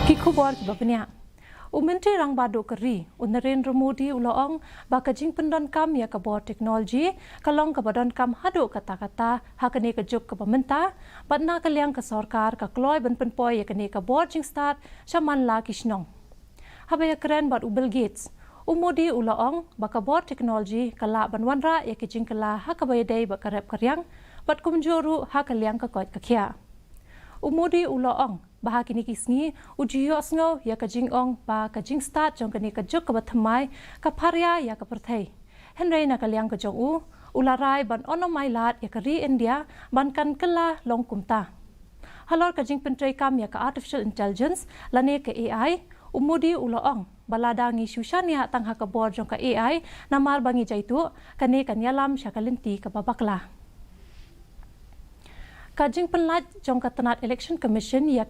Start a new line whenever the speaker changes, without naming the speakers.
Kikubor kibapnya. Menteri Rang Badu Keri, Narendra Modi ulaong baka jing pendon kam ya kabor teknologi kalong kabadon kam hadu kata-kata hakane kejuk ke pemerintah batna kaliang ke sarkar ka kloy ban penpoi ya kane kabor jing start shaman la kishnong. Habaya keren bat Bill Gates. Modi ulaong baka bor teknologi kala ban wanra ya kijing kala hakabaya dei bakarep karyang bat kumjuru hakaliang ka koit kakya. Modi ulaong baha kini kisngi ujiyo asngau ya kajing ong ba kajing start jong kani kajuk ka bathamai ka pharya ya ka perthai henry na kaliang ka jong ularai ban onomai lat ya ka ri India ban kan kala long kumta halor kajing pentrai kam ya ka artificial intelligence lane ka AI Modi ulaong baladangi shushania tang ha ka bor jong ka AI namar bangi jaitu kani kanyalam syakalinti ka babakla Kajing penlat jong ka Tenat Election Commission ya